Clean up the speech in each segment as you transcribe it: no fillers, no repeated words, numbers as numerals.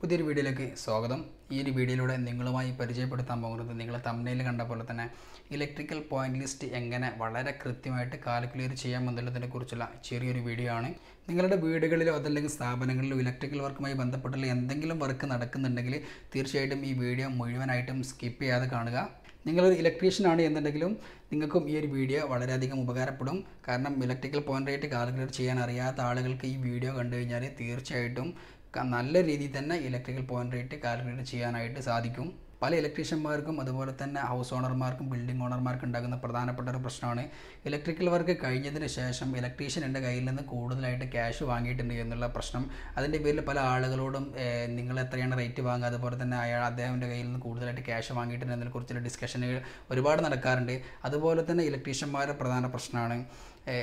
പുതിയൊരു വീഡിയോയിലേക്ക് സ്വാഗതം. ഈ ഒരു വീഡിയോയിലൂടെ നിങ്ങളുമായി പരിചയപ്പെടുത്താൻ പോകുന്നത് നിങ്ങൾ തംബ്നെയിൽ കണ്ട പോലെ തന്നെ ഇലക്ട്രിക്കൽ പോയിന്റ് ലിസ്റ്റ് എങ്ങനെ വളരെ കൃത്യമായിട്ട് കാൽക്കുലേറ്റ് ചെയ്യാമെന്നുള്ളതിനെ കുറിച്ചുള്ള ചെറിയൊരു വീഡിയോ ആണ്. നിങ്ങളുടെ വീടുകളിലോ അതല്ലെങ്കിൽ സ്ഥാപനങ്ങളിലോ ഇലക്ട്രിക്കൽ വർക്കുമായി ബന്ധപ്പെട്ടുള്ള എന്തെങ്കിലും വർക്ക് നടക്കുന്നുണ്ടെങ്കിൽ തീർച്ചയായിട്ടും ഈ വീഡിയോ മുഴുവനായിട്ടും സ്കിപ്പ് ചെയ്യാതെ കാണുക. നിങ്ങളൊരു ഇലക്ട്രീഷ്യൻ ആണ് എന്നുണ്ടെങ്കിലും നിങ്ങൾക്കും ഈ ഒരു വീഡിയോ വളരെയധികം ഉപകാരപ്പെടും. കാരണം ഇലക്ട്രിക്കൽ പോയിന്റ് റേറ്റ് കാൽക്കുലേറ്റ് ചെയ്യാൻ അറിയാത്ത ആളുകൾക്ക് ഈ വീഡിയോ കണ്ടു കഴിഞ്ഞാൽ തീർച്ചയായിട്ടും നല്ല രീതിയിൽ തന്നെ ഇലക്ട്രിക്കൽ പോയിന്റ് റേറ്റ് കാൽക്കുലേറ്റ് ചെയ്യാനായിട്ട് സാധിക്കും. പല ഇലക്ട്രീഷ്യന്മാർക്കും അതുപോലെ തന്നെ ഹൗസ് ഓണർമാർക്കും ബിൽഡിംഗ് ഓണർമാർക്കും ഉണ്ടാകുന്ന പ്രധാനപ്പെട്ട ഒരു പ്രശ്നമാണ് ഇലക്ട്രിക്കൽ വർക്ക് കഴിഞ്ഞതിന് ശേഷം ഇലക്ട്രീഷ്യൻ എൻ്റെ കയ്യിൽ നിന്ന് കൂടുതലായിട്ട് ക്യാഷ് വാങ്ങിയിട്ടുണ്ട് എന്നുള്ള പ്രശ്നം. അതിൻ്റെ പേരിൽ പല ആളുകളോടും നിങ്ങൾ എത്രയാണ് റേറ്റ് വാങ്ങുക, അതുപോലെ തന്നെ അദ്ദേഹത്തിൻ്റെ കയ്യിൽ നിന്ന് കൂടുതലായിട്ട് ക്യാഷ് വാങ്ങിയിട്ടുണ്ട് എന്നതിനെക്കുറിച്ചുള്ള ഡിസ്കഷനുകൾ ഒരുപാട് നടക്കാറുണ്ട്. അതുപോലെ തന്നെ ഇലക്ട്രീഷ്യന്മാരുടെ പ്രധാന പ്രശ്നമാണ്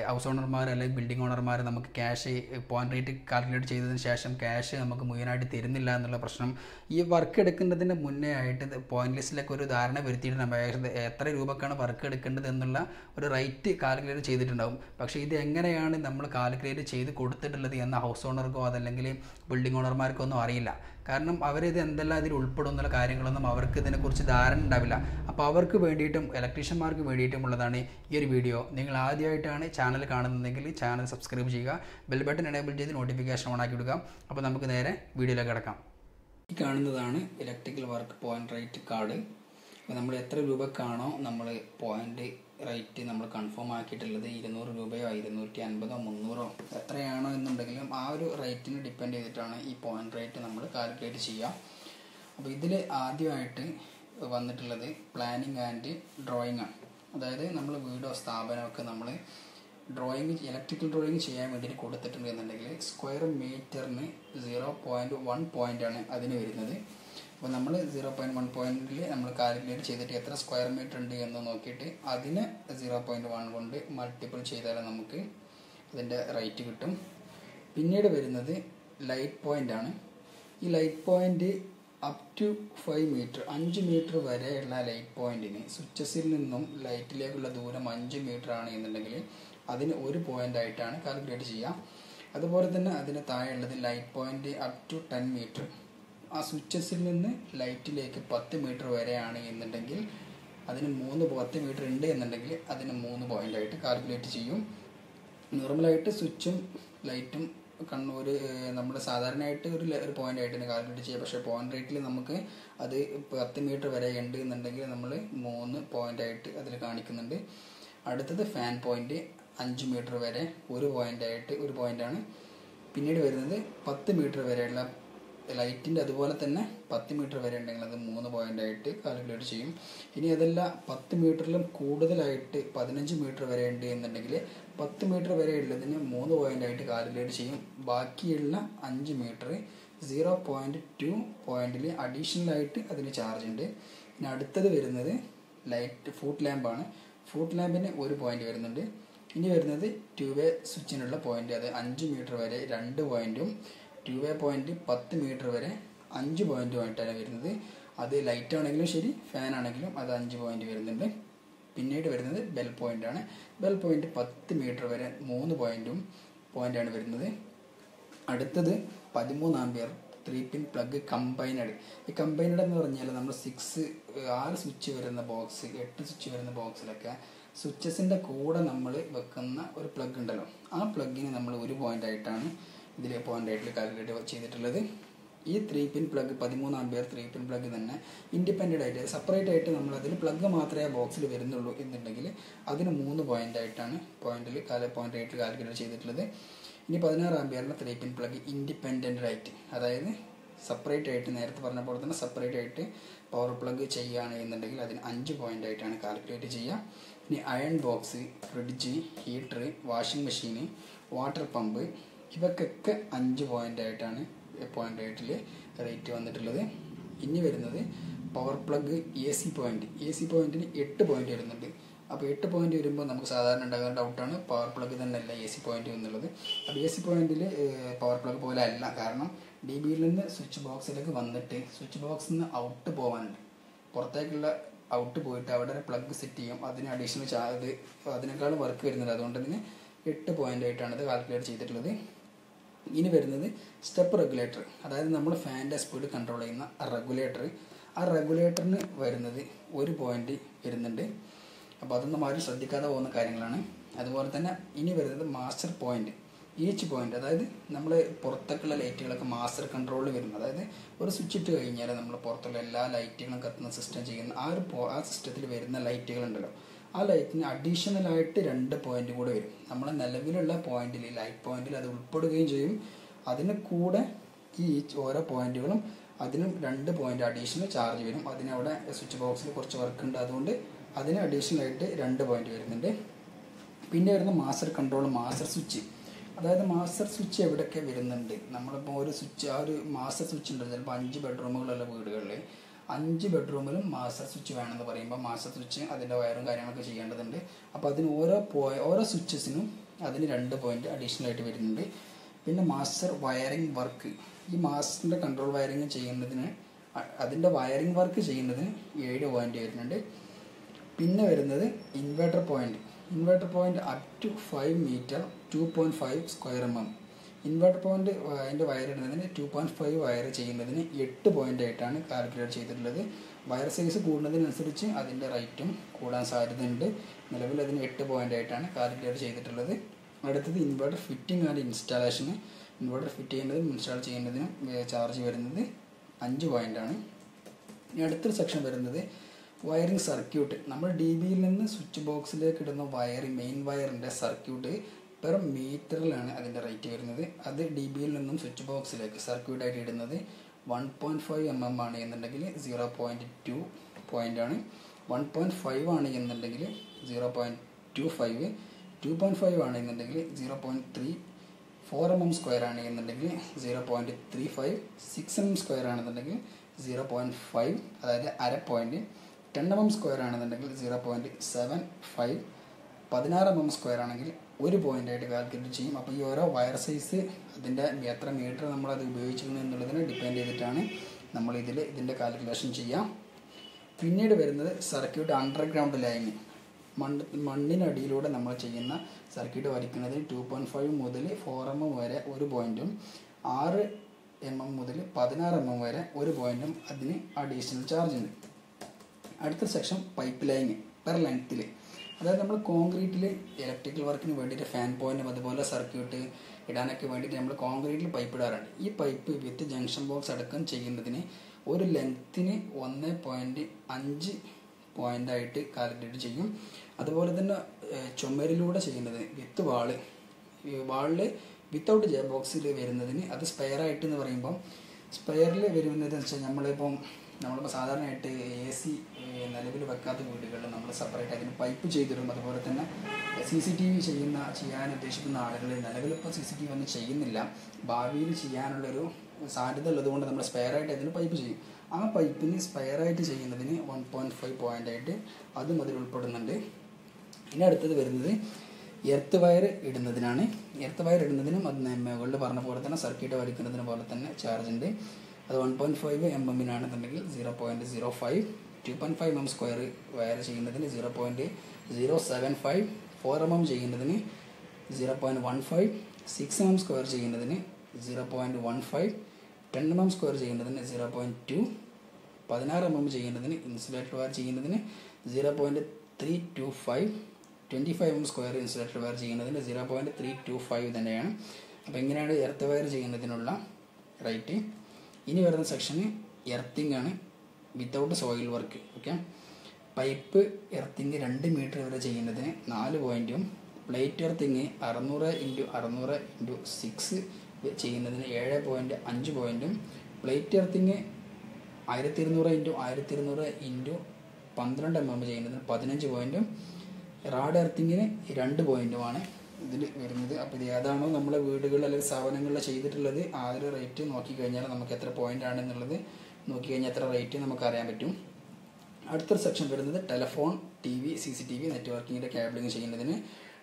ഹൗസ് ഓണർമാർ അല്ലെങ്കിൽ ബിൽഡിംഗ് ഓണർമാർ നമുക്ക് ക്യാഷ് പോയിന്റ് റേറ്റ് കാൽക്കുലേറ്റ് ചെയ്തതിന് ശേഷം ക്യാഷ് നമുക്ക് മുഴുവനായിട്ട് തരുന്നില്ല എന്നുള്ള പ്രശ്നം. ഈ വർക്ക് എടുക്കുന്നതിന് മുന്നേ ആയിട്ട് പോയിന്റ് ലിസ്റ്റിലൊക്കെ ഒരു ധാരണ വരുത്തിയിട്ടുണ്ടാകും. എത്ര രൂപക്കാണ് വർക്ക് എടുക്കേണ്ടത് എന്നുള്ള ഒരു റേറ്റ് കാൽക്കുലേറ്റ് ചെയ്തിട്ടുണ്ടാകും. പക്ഷേ ഇത് എങ്ങനെയാണ് നമ്മൾ കാൽക്കുലേറ്റ് ചെയ്ത് കൊടുത്തിട്ടുള്ളത് എന്ന ഹൗസ് ഓണർക്കോ അതല്ലെങ്കിൽ ബിൽഡിംഗ് ഓണർമാർക്കോ ഒന്നും അറിയില്ല. കാരണം അവരിത് എന്തെല്ലാം ഇതിൽ ഉൾപ്പെടും എന്നുള്ള കാര്യങ്ങളൊന്നും അവർക്ക് ഇതിനെക്കുറിച്ച് ധാരണ ഉണ്ടാവില്ല. അപ്പോൾ അവർക്ക് വേണ്ടിയിട്ടും ഇലക്ട്രീഷ്യന്മാർക്ക് വേണ്ടിയിട്ടുമുള്ളതാണ് ഈ ഒരു വീഡിയോ. നിങ്ങൾ ആദ്യമായിട്ടാണ് ചാനൽ കാണുന്നതെങ്കിൽ ചാനൽ സബ്സ്ക്രൈബ് ചെയ്യുക, ബെൽ ബട്ടൺ എനേബിൾ ചെയ്ത് നോട്ടിഫിക്കേഷൻ ഓൺ ആക്കി വിടുക. അപ്പോൾ നമുക്ക് നേരെ വീഡിയോയിലേക്ക് കിടക്കാം. ഈ കാണുന്നതാണ് electrical work point rate card. നമ്മൾ എത്ര രൂപക്കാണോ നമ്മൾ പോയിന്റ് റേറ്റ് നമ്മൾ കൺഫേം ആക്കിയിട്ടുള്ളത്, 200 രൂപയോ 250 300 എത്രയാണോ എന്നുണ്ടെങ്കിലും ആ ഒരു റേറ്റിന് ഡിപ്പെൻഡ് ചെയ്തിട്ടാണ് ഈ പോയിന്റ് റേറ്റ് നമ്മൾ കാൽക്കുലേറ്റ് ചെയ്യുക. അപ്പോൾ ഇതിൽ ആദ്യമായിട്ട് വന്നിട്ടുള്ളത് പ്ലാനിങ് ആൻഡ് ഡ്രോയിങ് ആണ്. അതായത് നമ്മൾ വീടോ സ്ഥാപനമൊക്കെ നമ്മൾ ഇലക്ട്രിക്കൽ ഡ്രോയിങ് ചെയ്യാൻ വേണ്ടിയിട്ട് കൊടുത്തിട്ടുണ്ട് എന്നുണ്ടെങ്കിൽ സ്ക്വയർ മീറ്ററിന് 0.1 പോയിൻ്റാണ് അതിന് വരുന്നത്. അപ്പോൾ നമ്മൾ 0.1 പോയിന്റിൽ നമ്മൾ കാൽക്കുലേറ്റ് ചെയ്തിട്ട് എത്ര സ്ക്വയർ മീറ്റർ ഉണ്ട് എന്ന് നോക്കിയിട്ട് അതിന് 0.1 കൊണ്ട് മൾട്ടിപ്പിൾ ചെയ്താൽ നമുക്ക് അതിൻ്റെ റേറ്റ് കിട്ടും. പിന്നീട് വരുന്നത് ലൈറ്റ് പോയിൻ്റ് ആണ്. ഈ light point up to 5 meter 5 meter വരെയുള്ള ലൈറ്റ് പോയിന്റിന് സ്വിച്ചസിൽ നിന്നും ലൈറ്റിലേക്കുള്ള ദൂരം 5 മീറ്റർ ആണ് എന്നുണ്ടെങ്കിൽ അതിന് 1 പോയിന്റ് ആയിട്ടാണ് കാൽക്കുലേറ്റ് ചെയ്യുക. അതുപോലെ തന്നെ അതിന് താഴെയുള്ളത് light point up to 10 meter, ആ സ്വിച്ചസിൽ നിന്ന് ലൈറ്റിലേക്ക് 10 മീറ്റർ വരെയാണ് എന്നുണ്ടെങ്കിൽ അതിന് 10 മീറ്റർ ഉണ്ട് എന്നുണ്ടെങ്കിൽ അതിന് 3 പോയിന്റ് ആയിട്ട് കാൽക്കുലേറ്റ് ചെയ്യും. നോർമലായിട്ട് സ്വിച്ചും ലൈറ്റും നമ്മൾ സാധാരണയായിട്ട് ഒരു പോയിന്റ് ആയിട്ട് തന്നെ കാൽക്കുലേറ്റ് ചെയ്യുക. പക്ഷേ പോയിന്റ് റേറ്റിൽ നമുക്ക് അത് 10 മീറ്റർ വരെ ഉണ്ട് എന്നുണ്ടെങ്കിൽ നമ്മൾ 3 പോയിന്റ് ആയിട്ട് അതിൽ കാണിക്കുന്നുണ്ട്. അടുത്തത് ഫാൻ പോയിന്റ് 5 മീറ്റർ വരെ 1 പോയിന്റാണ്. പിന്നീട് വരുന്നത് 10 മീറ്റർ വരെയുള്ള ലൈറ്റിൻ്റെ അതുപോലെ തന്നെ 10 മീറ്റർ വരെ ഉണ്ടെങ്കിൽ അത് 3 പോയിന്റ് ആയിട്ട് കാൽക്കുലേറ്റ് ചെയ്യും. ഇനി അതല്ല 10 മീറ്ററിലും കൂടുതലായിട്ട് 15 മീറ്റർ വരെ ഉണ്ട് എന്നുണ്ടെങ്കിൽ 10 മീറ്റർ വരെ ഉള്ളതിന് 3 പോയിന്റ് ആയിട്ട് കാൽക്കുലേറ്റ് ചെയ്യും. ബാക്കിയുള്ള 5 മീറ്റർ 0.2 പോയിന്റിൽ അഡീഷണലായിട്ട് അതിന് ചാർജ് ഉണ്ട്. ഇനി അടുത്തത് വരുന്നത് ഫൂട്ട് ലാമ്പാണ്. ഫൂട്ട് ലാമ്പിന് 1 പോയിന്റ് വരുന്നുണ്ട്. ഇനി വരുന്നത് 2 വേ സ്വിച്ചിനുള്ള പോയിന്റ്, അത് 5 മീറ്റർ വരെ 2 പോയിന്റും 2 വേ പോയിന്റ് 10 മീറ്റർ വരെ 5 പോയിന്റുമായിട്ടാണ് വരുന്നത്. അത് ലൈറ്റ് ആണെങ്കിലും ശരി ഫാൻ ആണെങ്കിലും അത് 5 പോയിന്റ് വരുന്നുണ്ട്. പിന്നീട് വരുന്നത് ബെൽ പോയിന്റ് ആണ്. ബെൽ പോയിന്റ് 10 മീറ്റർ വരെ 3 പോയിന്റാണ് വരുന്നത്. അടുത്തത് 13 ആംപിയർ 3 പിൻ പ്ലഗ് കമ്പൈനഡ്. ഈ കമ്പൈനഡ് എന്ന് പറഞ്ഞാൽ നമ്മൾ 6 സ്വിച്ച് വരുന്ന ബോക്സ് 8 സ്വിച്ച് വരുന്ന ബോക്സിലൊക്കെ സ്വിച്ചസിൻ്റെ കൂടെ നമ്മൾ വെക്കുന്ന ഒരു പ്ലഗ് ഉണ്ടല്ലോ, ആ പ്ലഗിന് നമ്മൾ 1 പോയിന്റ് ആയിട്ടാണ് ഇതിൽ പോയിന്റ് ആയിട്ട് കാൽക്കുലേറ്റ് ചെയ്തിട്ടുള്ളത്. ഈ 3 പിൻ പ്ലഗ് 13 ആംപിയർ 3 പിൻ പ്ലഗ് തന്നെ ഇൻഡിപെൻഡൻ്റ് ആയിട്ട് സെപ്പറേറ്റ് ആയിട്ട് നമ്മൾ അതിൽ പ്ലഗ് മാത്രമേ ആ ബോക്സിൽ വരുന്നുള്ളൂ എന്നുണ്ടെങ്കിൽ അതിന് 3 പോയിന്റ് ആയിട്ടാണ് പോയിന്റ് റേറ്റ് കാൽക്കുലേറ്റ് ചെയ്തിട്ടുള്ളത്. ഇനി 16 ആംപിയറിൻ്റെ 3 പിൻ പ്ലഗ് ഇൻഡിപെൻഡൻ്റ് ആയിട്ട്, അതായത് സെപ്പറേറ്റ് ആയിട്ട് നേരത്തെ പറഞ്ഞ പോലെ തന്നെ സെപ്പറേറ്റ് ആയിട്ട് പവർ പ്ലഗ് ചെയ്യുകയാണ് എന്നുണ്ടെങ്കിൽ അതിന് 5 പോയിന്റ് ആയിട്ടാണ് കാൽക്കുലേറ്റ് ചെയ്യുക. ഇനി iron box, fridge, heater, washing മെഷീന്, വാട്ടർ പമ്പ് ഇവക്കൊക്കെ 5 പോയിന്റ് ആയിട്ടാണ് പോയിന്റ് റേറ്റിൽ റേറ്റ് വന്നിട്ടുള്ളത്. ഇനി വരുന്നത് പവർ പ്ലഗ് AC പോയിന്റിന് 8 പോയിന്റ് വരുന്നുണ്ട്. അപ്പോൾ 8 പോയിന്റ് വരുമ്പോൾ നമുക്ക് സാധാരണ ഉണ്ടാകുന്ന ഡൗട്ടാണ് പവർ പ്ലഗ് തന്നെ അല്ല AC പോയിന്റ് എന്നുള്ളത്. അപ്പോൾ AC പോയിന്റിൽ പവർ പ്ലഗ് പോലെ അല്ല. കാരണം DBയിൽ നിന്ന് സ്വിച്ച് ബോക്സിലേക്ക് വന്നിട്ട് സ്വിച്ച് ബോക്സിൽ നിന്ന് ഔട്ട് പോകാനുണ്ട്, പുറത്തേക്കുള്ള ഔട്ട് പോയിട്ട് അവിടെ ഒരു പ്ലഗ് സെറ്റ് ചെയ്യും, അതിന് അഡീഷണൽ ചാർജ് അതിനേക്കാളും വർക്ക് വരുന്നുണ്ട്. അതുകൊണ്ട് തന്നെ 8 പോയിന്റ് ആയിട്ടാണ് ഇത് കാൽക്കുലേറ്റ് ചെയ്തിട്ടുള്ളത്. ഇനി വരുന്നത് സ്റ്റെപ്പ് റെഗുലേറ്റർ, അതായത് നമ്മൾ ഫാനിൻ്റെ സ്പീഡ് കൺട്രോൾ ചെയ്യുന്ന റെഗുലേറ്റർ. ആ റെഗുലേറ്ററിന് വരുന്നത് ഒരു പോയിൻ്റ് വരുന്നുണ്ട്. അപ്പോൾ അതൊന്നും ആരും ശ്രദ്ധിക്കാതെ പോകുന്ന കാര്യങ്ങളാണ്. അതുപോലെ തന്നെ ഇനി വരുന്നത് മാസ്റ്റർ പോയിൻ്റ്. ഈച്ച് പോയിൻ്റ്, അതായത് നമ്മൾ പുറത്തേക്കുള്ള ലൈറ്റുകളൊക്കെ മാസ്റ്റർ കൺട്രോളിൽ വരും. അതായത് ഒരു സ്വിച്ച് ഇട്ട് കഴിഞ്ഞാൽ നമ്മൾ പുറത്തുള്ള എല്ലാ ലൈറ്റുകളും കത്തുന്ന സിസ്റ്റം ചെയ്യുന്ന ആ സിസ്റ്റത്തിൽ വരുന്ന ലൈറ്റുകളുണ്ടല്ലോ, ആ ലൈറ്റിന് അഡീഷണലായിട്ട് 2 പോയിൻ്റ് കൂടെ വരും. നമ്മൾ നിലവിലുള്ള പോയിന്റിൽ, ലൈറ്റ് പോയിന്റിൽ അത് ഉൾപ്പെടുകയും ചെയ്യും. അതിന് കൂടെ ഈ ഓരോ പോയിന്റുകളും അതിനും 2 പോയിൻ്റ് അഡീഷണൽ ചാർജ് വരും. അതിനവിടെ സ്വിച്ച് ബോക്സിൽ കുറച്ച് വർക്ക് ഉണ്ട്, അതുകൊണ്ട് അതിന് അഡീഷണലായിട്ട് 2 പോയിൻ്റ് വരുന്നുണ്ട്. പിന്നെ വരുന്ന മാസ്റ്റർ കൺട്രോൾ, മാസ്റ്റർ സ്വിച്ച്. അതായത് മാസ്റ്റർ സ്വിച്ച് എവിടെയൊക്കെ വരുന്നുണ്ട്, നമ്മളിപ്പോൾ ഒരു സ്വിച്ച്, ആ ഒരു മാസ്റ്റർ സ്വിച്ച് ഉണ്ട്. ചിലപ്പോൾ 5 ബെഡ്റൂമുകളുള്ള വീടുകളിൽ 5 ബെഡ്റൂമിലും മാസ്റ്റർ സ്വിച്ച് വേണമെന്ന് പറയുമ്പോൾ മാസ്റ്റർ സ്വിച്ച് അതിൻ്റെ വയറും കാര്യങ്ങളൊക്കെ ചെയ്യേണ്ടതുണ്ട്. അപ്പോൾ അതിന് ഓരോ സ്വിച്ചസിനും അതിന് 2 പോയിൻ്റ് അഡീഷണലായിട്ട് വരുന്നുണ്ട്. പിന്നെ മാസ്റ്റർ വയറിംഗ് വർക്ക്, ഈ മാസ്റ്ററിൻ്റെ കൺട്രോൾ വയറിംഗ് ചെയ്യുന്നതിന്, അതിൻ്റെ വയറിംഗ് വർക്ക് ചെയ്യുന്നതിന് 7 പോയിൻ്റ് വരുന്നുണ്ട്. പിന്നെ വരുന്നത് inverter point. Inverter point up to 5 meter 2.5 square mm. Inverter point അതിൻ്റെ വയറിടുന്നതിന് 2.5 വയർ ചെയ്യുന്നതിന് 8 പോയിൻ്റ് ആയിട്ടാണ് കാൽക്കുലേറ്റ് ചെയ്തിട്ടുള്ളത്. വയർ സൈസ് കൂടുന്നതിനനുസരിച്ച് അതിൻ്റെ റേറ്റും കൂടാൻ സാധ്യതയുണ്ട്. നിലവിൽ അതിന് 8 പോയിൻ്റ് ആയിട്ടാണ് കാൽക്കുലേറ്റ് ചെയ്തിട്ടുള്ളത്. അടുത്തത് ഇൻവെർട്ടർ ഫിറ്റിംഗ് ആൻഡ് ഇൻസ്റ്റാളേഷന്. ഇൻവെർട്ടർ ഫിറ്റ് ചെയ്യുന്നതും ഇൻസ്റ്റാൾ ചെയ്യുന്നതിനും ചാർജ് വരുന്നത് 5 പോയിൻ്റാണ്. ഇനി അടുത്തൊരു സെക്ഷൻ വരുന്നത് വയറിംഗ് സർക്യൂട്ട്. നമ്മൾ DBയിൽ നിന്ന് സ്വിച്ച് ബോക്സിലേക്ക് ഇടുന്ന മെയിൻ വയറിൻ്റെ സർക്യൂട്ട് പെർ മീറ്ററിലാണ് അതിൻ്റെ റേറ്റ് വരുന്നത്. അത് DBയിൽ നിന്നും സ്വിച്ച് ബോക്സിലേക്ക് സർക്യൂട്ടായിട്ട് ഇടുന്നത് 1.5 mm ആണ് എന്നുണ്ടെങ്കിൽ 0.2 പോയിൻ്റാണ്. 1.5 ആണ് എന്നുണ്ടെങ്കിൽ 0.25, 2.5 ആണ് എന്നുണ്ടെങ്കിൽ 0.3, 4 mm സ്ക്വയർ ആണ് എന്നുണ്ടെങ്കിൽ 0.35, 6 mm സ്ക്വയർ ആണെന്നുണ്ടെങ്കിൽ 0.5, അതായത് അര പോയിൻറ്റ്, 10 mm സ്ക്വയർ ആണെന്നുണ്ടെങ്കിൽ 0.75, 16 mm സ്ക്വയർ ആണെങ്കിൽ 1 പോയിൻ്റായിട്ട് കാൽക്കുലേറ്റ് ചെയ്യും. അപ്പോൾ ഈ ഓരോ വയർ സൈസ് അതിൻ്റെ എത്ര മീറ്റർ നമ്മളത് ഉപയോഗിച്ചിരുന്നു എന്നുള്ളതിനെ ഡിപ്പെൻഡ് ചെയ്തിട്ടാണ് നമ്മൾ ഇതിൻ്റെ കാൽക്കുലേഷൻ ചെയ്യാം. പിന്നീട് വരുന്നത് സർക്യൂട്ട് അണ്ടർഗ്രൗണ്ട് ലൈൻ. മണ്ണിനടിയിലൂടെ നമ്മൾ ചെയ്യുന്ന സർക്യൂട്ട് വരയ്ക്കുന്നതിന് 2.5 മുതൽ 4 mm വരെ 1 പോയിൻറ്റും 6 mm മുതൽ 16 mm വരെ 1 പോയിൻറ്റും അതിന് അഡീഷണൽ ചാർജ് ഉണ്ട്. അടുത്ത സെക്ഷൻ പൈപ്പ് ലൈൻ പെർ ലെങ്ത്തിൽ. അതായത് നമ്മൾ കോൺക്രീറ്റിൽ ഇലക്ട്രിക്കൽ വർക്കിന് വേണ്ടിയിട്ട് ഫാൻ പോയിൻറ്റും അതുപോലെ സർക്യൂട്ട് ഇടാനൊക്കെ വേണ്ടിയിട്ട് നമ്മൾ കോൺക്രീറ്റിൽ പൈപ്പ് ഇടാറുണ്ട്. ഈ പൈപ്പ് വിത്ത് ജംഗ്ഷൻ ബോക്സ് അടക്കം ചെയ്യുന്നതിന് ഒരു ലെങ്ത്തിന് 1.5 പോയിൻ്റായിട്ട് കാൽക്കുലേറ്റ് ചെയ്യും. അതുപോലെ തന്നെ ചുമരിലൂടെ ചെയ്യുന്നത് വിത്ത് വാളിൽ വിത്തൗട്ട് ജെ ബോക്സിൽ വരുന്നതിന് അത് സ്പെയറായിട്ട് എന്ന് പറയുമ്പം, സ്പെയറിൽ വരുന്നതെന്ന് വെച്ചാൽ നമ്മളിപ്പോൾ സാധാരണയായിട്ട് AC നിലവിൽ വെക്കാത്ത വീടുകളിൽ നമ്മൾ സെപ്പറേറ്റ് അതിന് പൈപ്പ് ചെയ്തിടും. അതുപോലെ തന്നെ CCTV ചെയ്യാൻ ഉദ്ദേശിക്കുന്ന ആളുകൾ നിലവിലിപ്പോൾ CCTV ഒന്നും ചെയ്യുന്നില്ല, ഭാവിയിൽ ചെയ്യാനുള്ളൊരു സാധ്യത ഉള്ളതുകൊണ്ട് നമ്മൾ സ്പെയറായിട്ട് അതിന് പൈപ്പ് ചെയ്യും. ആ പൈപ്പിന് സ്പെയറായിട്ട് ചെയ്യുന്നതിന് 1.5 പോയിൻ്റായിട്ട് അതും അതിൽ ഉൾപ്പെടുന്നുണ്ട്. ഇനി അടുത്തത് വരുന്നത് എർത്ത് വയർ ഇടുന്നതിനാണ്. എർത്ത് വയർ ഇടുന്നതിനും അത് മുകളിൽ പറഞ്ഞ പോലെ തന്നെ സർക്യൂട്ട് വരയ്ക്കുന്നതിന് പോലെ തന്നെ ചാർജ് ഉണ്ട്. അത് 1.5 mm-നാണെന്നുണ്ടെങ്കിൽ 0.05, 2.5 mm സ്ക്വയർ വയർ ചെയ്യുന്നതിന് 0.075, 4 mm ചെയ്യുന്നതിന് 0.15, 6 mm സ്ക്വയർ ചെയ്യുന്നതിന് 0.15, 10 mm സ്ക്വയർ ചെയ്യുന്നതിന് 0.2, 16 mm ചെയ്യുന്നതിന് ഇൻസുലേറ്റർ വയർ ചെയ്യുന്നതിന് 0.325, 25 mm സ്ക്വയർ ഇൻസുലേറ്റർ വയർ ചെയ്യുന്നതിന് 0.325 തന്നെയാണ്. അപ്പോൾ ഇങ്ങനെയാണ് എർത്ത് വയർ ചെയ്യുന്നതിനുള്ള റേറ്റ്. ഇനി വരുന്ന സെക്ഷന് എർത്തിങ് ആണ്, without soil work. Okay, pipe earthing 2 meter വരെ ചെയ്യുന്നതിന് 4 പോയിൻറ്റും, പ്ലേറ്റ് എർത്തിങ് 600x6 ചെയ്യുന്നതിന് 7.5 പോയിൻറ്റും, പ്ലേറ്റ് എർത്തിങ് 1200x1200x12 mm ചെയ്യുന്നതിന് 15 പോയിൻറ്റും, റാഡ് എർത്തിങ്ങിന് 2 പോയിൻറ്റുമാണ് ഇതിൽ വരുന്നത്. അപ്പോൾ ഇത് ഏതാണോ നമ്മളെ വീടുകളിൽ അല്ലെങ്കിൽ സ്ഥാപനങ്ങളിൽ ചെയ്തിട്ടുള്ളത് ആ ഒരു റേറ്റ് നോക്കിക്കഴിഞ്ഞാൽ നമുക്ക് എത്ര പോയിൻ്റ് ആണെന്നുള്ളത് നോക്കിക്കഴിഞ്ഞാൽ എത്ര റേറ്റ് നമുക്ക് അറിയാൻ പറ്റും. അടുത്തൊരു സെക്ഷൻ വരുന്നത് ടെലഫോൺ, TV, CCTV നെറ്റ്വർക്കിങ്ങിൻ്റെ കേബിളിങ് ചെയ്യുന്നതിന്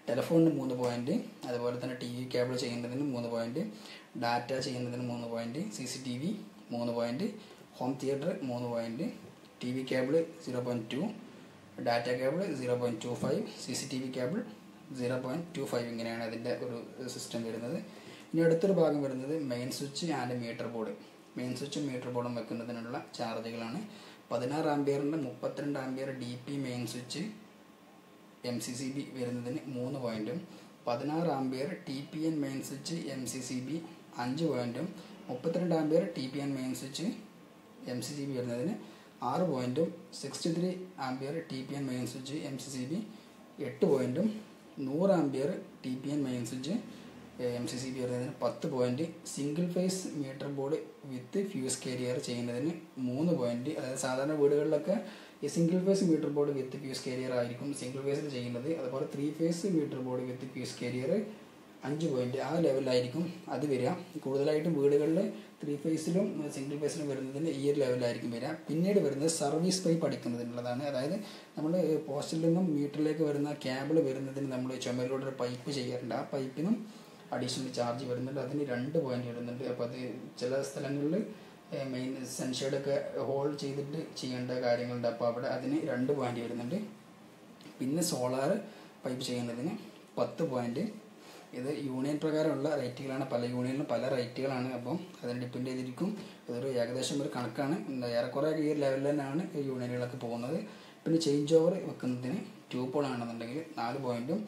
ടെലഫോണിന് 3 പോയിൻറ്റ്, അതുപോലെ തന്നെ TV കേബിൾ ചെയ്യുന്നതിന് 3 പോയിൻറ്റ്, ഡാറ്റ ചെയ്യുന്നതിന് 3 point, CCTV 3 point, home theatre 3 point, TV cable 0.2, data cable 0.25, CCTV cable 0.25. ഇങ്ങനെയാണ് അതിൻ്റെ ഒരു സിസ്റ്റം വരുന്നത്. ഇനി അടുത്തൊരു ഭാഗം വരുന്നത് main switch and meter board. മെയിൻ സ്വിച്ചും മീറ്റർ ബോർഡും വെക്കുന്നതിനുള്ള ചാർജുകളാണ്. 16 ആംപിയറിൻ്റെ 32 ampere DP main switch MCCB വരുന്നതിന് 3 പോയിൻറ്റും 16 ampere TPN main switch MCCB 5 പോയിൻറ്റും 32 ampere TPN main switch MCCB വരുന്നതിന് 6 പോയിൻറ്റും 63 ampere TPN main switch MCCB 8 പോയിൻറ്റും 100 ampere TPN main switch MCCB വരുന്നതിന് 10 point, single phase meter board with fuse carrier ചെയ്യുന്നതിന് 3 point. അതായത് സാധാരണ വീടുകളിലൊക്കെ ഈ single phase meter board with fuse carrier ആയിരിക്കും സിംഗിൾ ഫേസിൽ ചെയ്യുന്നത്. അതുപോലെ 3 phase meter board with fuse carrier 5 point, ആ ലെവലിലായിരിക്കും അത് വരിക. കൂടുതലായിട്ടും വീടുകളിൽ 3 ഫേസിലും സിംഗിൾ ഫേസിലും വരുന്നതിന് ഈ ഒരു ലെവലിലായിരിക്കും വരിക. പിന്നീട് വരുന്നത് സർവീസ് പൈപ്പ് അടിക്കുന്നതിനുള്ളതാണ്. അതായത് നമ്മൾ പോസ്റ്റിൽ നിന്നും മീറ്ററിലേക്ക് വരുന്ന കേബിൾ വരുന്നതിന് നമ്മൾ ചുമരിലൂടെ ഒരു പൈപ്പ് ചെയ്യാറുണ്ട്. ആ പൈപ്പിനും അഡീഷണൽ ചാർജ് വരുന്നുണ്ട്. അതിന് 2 പോയിൻറ്റ് വരുന്നുണ്ട്. അപ്പോൾ അത് ചില സ്ഥലങ്ങളിൽ മെയിൻ സെൻഷേഡൊക്കെ ഹോൾഡ് ചെയ്തിട്ട് ചെയ്യേണ്ട കാര്യങ്ങളുണ്ട്. അപ്പോൾ അവിടെ അതിന് 2 പോയിൻറ്റ് വരുന്നുണ്ട്. പിന്നെ സോളാർ പൈപ്പ് ചെയ്യുന്നതിന് 10 പോയിൻറ്റ്. ഇത് യൂണിയൻ പ്രകാരമുള്ള റേറ്റുകളാണ്. പല യൂണിയനിലും പല റേറ്റുകളാണ്. അപ്പം അതിന് ഡിപ്പെൻഡ് ചെയ്തിരിക്കും. ഇതൊരു ഏകദേശം ഒരു കണക്കാണ്. ഏറെക്കുറെ ഈ ഒരു ലെവലിൽ തന്നെയാണ് യൂണിയനുകളൊക്കെ പോകുന്നത്. പിന്നെ ചേഞ്ച് ഓവർ വെക്കുന്നതിന് 2 പോൾ ആണെന്നുണ്ടെങ്കിൽ 4 പോയിൻറ്റും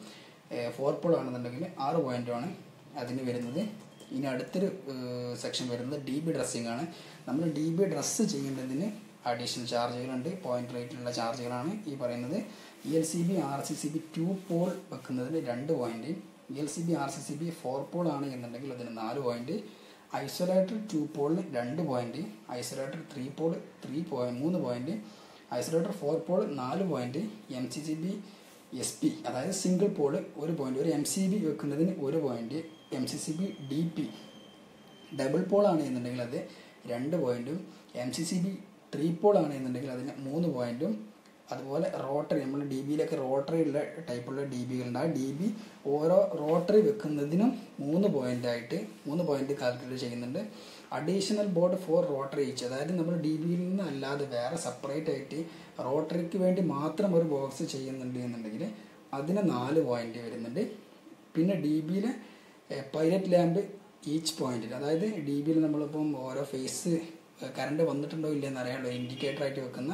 4 പോൾ ആണെന്നുണ്ടെങ്കിൽ 6 പോയിൻറ്റുമാണ് അതിന് വരുന്നത്. ഇനി അടുത്തൊരു സെക്ഷൻ വരുന്നത് DB ഡ്രസ്സിംഗ് ആണ്. നമ്മൾ DB ഡ്രസ്സ് ചെയ്യുന്നതിന് അഡീഷണൽ ചാർജുകളുണ്ട്. പോയിന്റ് റേറ്റിലുള്ള ചാർജുകളാണ് ഈ പറയുന്നത്. ELCB RCCB 2 പോൾ വെക്കുന്നതിന് 2 പോയിൻറ്റ്, ELCB RCCB 4 പോൾ ആണ് എന്നുണ്ടെങ്കിൽ അതിന് 4 പോയിൻറ്റ്, ഐസൊലേറ്റർ 2 പോളിന് 2 point, isolator 3 pole 3 point, isolator 4 pole 4 point, MCCB SP അതായത് സിംഗിൾ പോൾ 1 പോയിൻറ്റ്, ഒരു MCB വെക്കുന്നതിന് 1 point, MCCB DP double pole ആണ് എന്നുണ്ടെങ്കിൽ അത് 2 പോയിൻറ്റും, MCCB 3 പോൾ ആണ് എന്നുണ്ടെങ്കിൽ അതിന് 3 പോയിൻറ്റും. അതുപോലെ റോട്ടറി, നമ്മൾ DBയിലൊക്കെ റോട്ടറി ഉള്ള ടൈപ്പുള്ള DBകളുണ്ട്. ആ DB ഓരോ റോട്ടറി വെക്കുന്നതിനും 3 പോയിൻറ്റ് കാൽക്കുലേറ്റ് ചെയ്യുന്നുണ്ട്. Additional board for rotary each, അതായത് നമ്മൾ DBയിൽ നിന്ന് അല്ലാതെ വേറെ സെപ്പറേറ്റ് ആയിട്ട് റോട്ടറിക്ക് വേണ്ടി മാത്രം ഒരു ബോക്സ് ചെയ്യുന്നുണ്ട് എന്നുണ്ടെങ്കിൽ അതിന് 4 പോയിൻറ്റ് വരുന്നുണ്ട്. പിന്നെ DBയിലെ പൈലറ്റ് ലാമ്പ് ഈച്ച് പോയിൻറ്റിൽ, അതായത് DBയിൽ നമ്മളിപ്പം ഓരോ ഫേസ് കറണ്ട് വന്നിട്ടുണ്ടോ ഇല്ലയെന്ന് അറിയാനുള്ള ഇൻഡിക്കേറ്ററായിട്ട് വെക്കുന്ന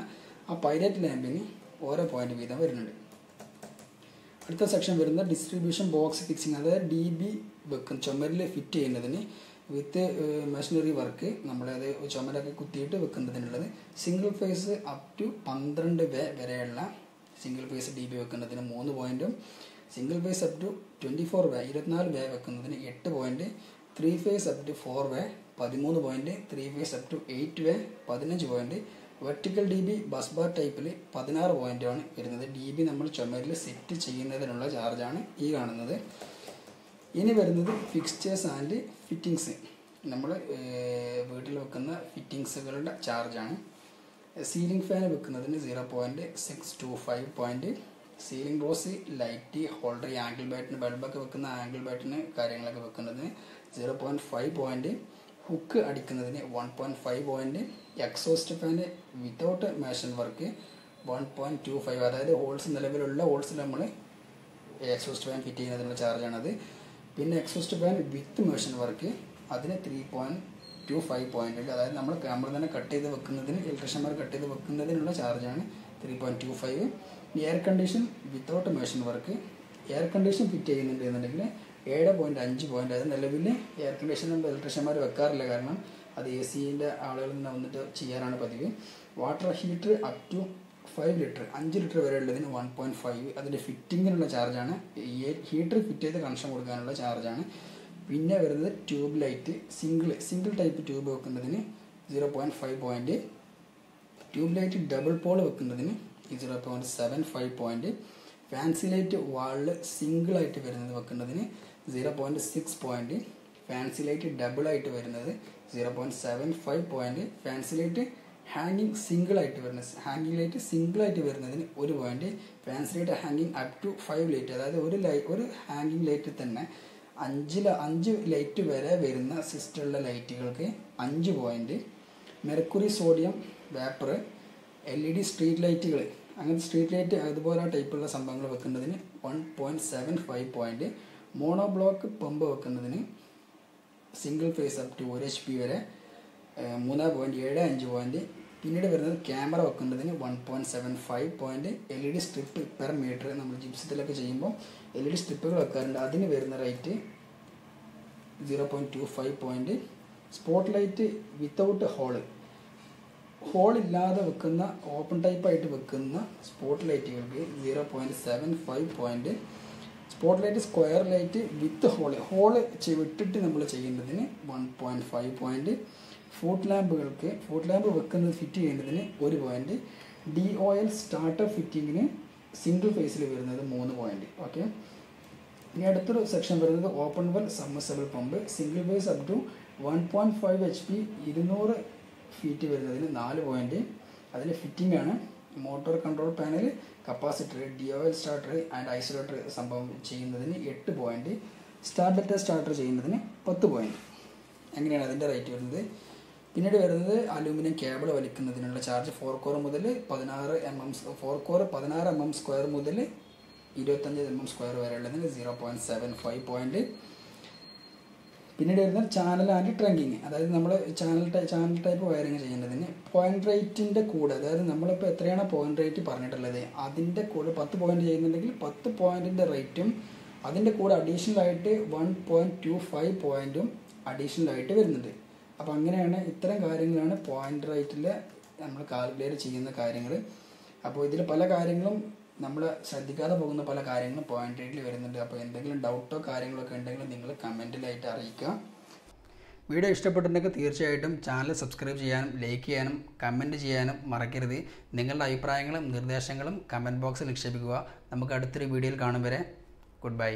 ആ പൈലറ്റ് ലാമ്പിന് ഓരോ പോയിൻറ്റ് വീതം വരുന്നുണ്ട്. അടുത്ത സെക്ഷൻ വരുന്നത് ഡിസ്ട്രിബ്യൂഷൻ ബോക്സ് ഫിക്സിങ്, അതായത് DB വെക്കും ചുമരിൽ ഫിറ്റ് ചെയ്യുന്നതിന് വിത്ത് മെഷീനറി വർക്ക്, നമ്മളത് ചുമരൊക്കെ കുത്തിയിട്ട് വെക്കുന്നതിനുള്ളത്. Single phase up to 12 way വരെയുള്ള സിംഗിൾ ഫേസ് DB വെക്കുന്നതിന് 3 പോയിൻറ്റും, single phase up to 24 way 24 way വെക്കുന്നതിന് 8 point, 3 phase up to 4 way 13 point, 3 phase up to 8 way 15 point, vertical DB bus bar ടൈപ്പിൽ 16 പോയിൻറ്റാണ് വരുന്നത്. DB നമ്മൾ ചുമരിൽ സെറ്റ് ചെയ്യുന്നതിനുള്ള ചാർജാണ് ഈ കാണുന്നത്. ഇനി വരുന്നത് ഫിക്സ്ചേഴ്സ് ആൻഡ് ഫിറ്റിങ്സ്, നമ്മൾ വീട്ടിൽ വെക്കുന്ന ഫിറ്റിങ്സുകളുടെ ചാർജാണ്. സീലിംഗ് ഫാൻ വെക്കുന്നതിന് 0.625 point, ceiling rose light holder angle ബാറ്റിന് ബൾബൊക്കെ വെക്കുന്ന ആംഗിൾ ബാറ്റിന് കാര്യങ്ങളൊക്കെ വെക്കുന്നതിന് 0.5 പോയിൻറ്റ്, ഹുക്ക് അടിക്കുന്നതിന് 1.5 പോയിൻറ്റ്, എക്സോസ്റ്റ് ഫാന് വിത്തൗട്ട് മേഷൻ വർക്ക് 1.25, അതായത് ഹോൾസ് നിലവിലുള്ള ഹോൾസിൽ നമ്മൾ എക്സോസ്റ്റ് ഫാൻ ഫിറ്റ് ചെയ്യുന്നതിനുള്ള ചാർജാണത്. പിന്നെ എക്സോസ്റ്റ് ഫാൻ വിത്ത് മേഷൻ വർക്ക് അതിന് 3.25 പോയിൻറ്റ്, അതായത് നമ്മൾ തന്നെ കട്ട് ചെയ്ത് വെക്കുന്നതിന് ഇലക്ട്രീഷ്യന്മാർ കട്ട് ചെയ്ത് വെക്കുന്നതിനുള്ള ചാർജാണ് 3.25. Air condition without mason work, air condition fit ചെയ്യുന്നുണ്ട് എന്നുണ്ടെങ്കിൽ 7.5 പോയിൻറ്റ്, അത് നിലവിൽ എയർ കണ്ടീഷൻ ഇലക്ട്രീഷ്യന്മാർ വെക്കാറില്ല, കാരണം അത് AC-ൻ്റെ ആളുകളിൽ നിന്ന് വന്നിട്ട് ചെയ്യാറാണ് പതിവ്. Water heater up to 5 litre 5 litre വരെ ഉള്ളതിന് 1.5, അതിൻ്റെ ഫിറ്റിങ്ങിനുള്ള ചാർജാണ്. ഹീറ്റർ ഫിറ്റ് ചെയ്ത് കണക്ഷൻ കൊടുക്കാനുള്ള ചാർജാണ്. പിന്നെ വരുന്നത് tube light single type tube വെക്കുന്നതിന് 0.5 point, tube light double pole വെക്കുന്നതിന് 0.75 പോയിൻറ്റ്, ഫാൻസി ലൈറ്റ് വാളിൽ സിംഗിളായിട്ട് വരുന്നത് വെക്കുന്നതിന് 0.6 പോയിൻറ്റ്, ഫാൻസി ലൈറ്റ് ഡബിളായിട്ട് വരുന്നത് 0.75 പോയിൻറ്റ്, ഫാൻസി ലൈറ്റ് ഹാങ്ങിങ് സിംഗിളായിട്ട് വരുന്നതിന് 1 പോയിൻറ്റ്, ഫാൻസി ലൈറ്റ് ഹാങ്ങിങ് അപ് ടു 5 ലൈറ്റ്, അതായത് ഒരു ഹാങ്ങിങ് ലൈറ്റിൽ തന്നെ 5 ലൈറ്റ് വരെ വരുന്ന സിസ്റ്റമുള്ള ലൈറ്റുകൾക്ക് 5 point, mercury sodium vapour LED street ലൈറ്റുകൾ, അങ്ങനത്തെ സ്ട്രീറ്റ് ലൈറ്റ് അതുപോലെ ടൈപ്പുള്ള സംഭവങ്ങൾ വെക്കുന്നതിന് 1.75 പോയിൻറ്റ്, മോണോ ബ്ലോക്ക് പമ്പ് വെക്കുന്നതിന് single phase up to 1 HP വരെ 3.75 പോയിൻറ്റ്. പിന്നീട് വരുന്നത് ക്യാമറ വെക്കുന്നതിന് 1.75 point. LED strip per meter നമ്മൾ ജിപ്സത്തിലൊക്കെ ചെയ്യുമ്പോൾ LED സ്ട്രിപ്പുകൾ വെക്കാറുണ്ട്, അതിന് വരുന്ന rate 0.25 point. Spot light without ഹോളില്ലാതെ വെക്കുന്ന ഓപ്പൺ ടൈപ്പായിട്ട് വെക്കുന്ന സ്പോട്ട് ലൈറ്റുകൾക്ക് 0.75 point. Spot light square light with hole വിട്ടിട്ട് നമ്മൾ ചെയ്യുന്നതിന് 1.5 പോയിൻറ്റ്. ഫുട് ലാമ്പ് വെക്കുന്നത് ഫിറ്റ് ചെയ്യുന്നതിന് 1 പോയിൻറ്റ്. DOL സ്റ്റാർട്ടർ ഫിറ്റിങ്ങിന് സിംഗിൾ ഫേസിൽ വരുന്നത് 3 പോയിൻറ്റ്. ഓക്കെ. ഇനി അടുത്തൊരു സെക്ഷൻ വരുന്നത് open well submersible pump. Single phase up to 1.5 HP 200 feet വരുന്നതിന് 4 പോയിൻറ്റ്. അതിന് ഫിറ്റിംഗ് ആണ്. Motor control panel, capacitor, DOL starter and isolator സംഭവം ചെയ്യുന്നതിന് 8 പോയിൻറ്റ്. സ്റ്റാർട്ടർ സ്റ്റാർട്ടർ ചെയ്യുന്നതിന് 10 പോയിൻറ്റ്. അങ്ങനെയാണ് അതിൻ്റെ റേറ്റ് വരുന്നത്. പിന്നീട് വരുന്നത് അലൂമിനിയം കേബിൾ വലിക്കുന്നതിനുള്ള ചാർജ് 4 കോർ മുതൽ 16 mm സ്ക്വയർ മുതൽ 25 mm സ്ക്വയർ വരെയുള്ളതിന് 0.75 പോയിൻറ്റ്. പിന്നീട് വരുന്നത് ചാനൽ ആൻഡ് ട്രങ്കിങ്, അതായത് നമ്മൾ ചാനൽ ടൈപ്പ് വയറിങ് ചെയ്യുന്നതിന് പോയിന്റ് റേറ്റിൻ്റെ കൂടെ, അതായത് നമ്മളിപ്പോൾ എത്രയാണ് പോയിന്റ് റേറ്റ് പറഞ്ഞിട്ടുള്ളത് അതിൻ്റെ കൂടെ 10 പോയിന്റ് ചെയ്യുന്നുണ്ടെങ്കിൽ 10 പോയിൻറ്റിൻ്റെ റേറ്റും അതിൻ്റെ കൂടെ അഡീഷണലായിട്ട് 1.25 പോയിൻറ്റും അഡീഷണലായിട്ട് വരുന്നുണ്ട്. അപ്പോൾ അങ്ങനെയാണ് ഇത്തരം കാര്യങ്ങളാണ് പോയിന്റ് റേറ്റിൽ നമ്മൾ കാൽക്കുലേറ്റ് ചെയ്യുന്ന കാര്യങ്ങൾ. അപ്പോൾ ഇതിൽ പല കാര്യങ്ങളും നമ്മൾ ശ്രദ്ധിക്കാതെ പോകുന്ന പല കാര്യങ്ങളും പോയിന്റ് റേറ്റിൽ വരുന്നുണ്ട്. അപ്പോൾ എന്തെങ്കിലും ഡൗട്ടോ കാര്യങ്ങളൊക്കെ ഉണ്ടെങ്കിൽ നിങ്ങൾ കമൻറ്റിലായിട്ട് അറിയിക്കുക. വീഡിയോ ഇഷ്ടപ്പെട്ടിട്ടുണ്ടെങ്കിൽ തീർച്ചയായിട്ടും ചാനൽ സബ്സ്ക്രൈബ് ചെയ്യാനും ലൈക്ക് ചെയ്യാനും കമൻറ്റ് ചെയ്യാനും മറക്കരുത്. നിങ്ങളുടെ അഭിപ്രായങ്ങളും നിർദ്ദേശങ്ങളും കമൻറ്റ് ബോക്സിൽ നിക്ഷേപിക്കുക. നമുക്ക് അടുത്തൊരു വീഡിയോയിൽ കാണും വരെ ഗുഡ് ബൈ.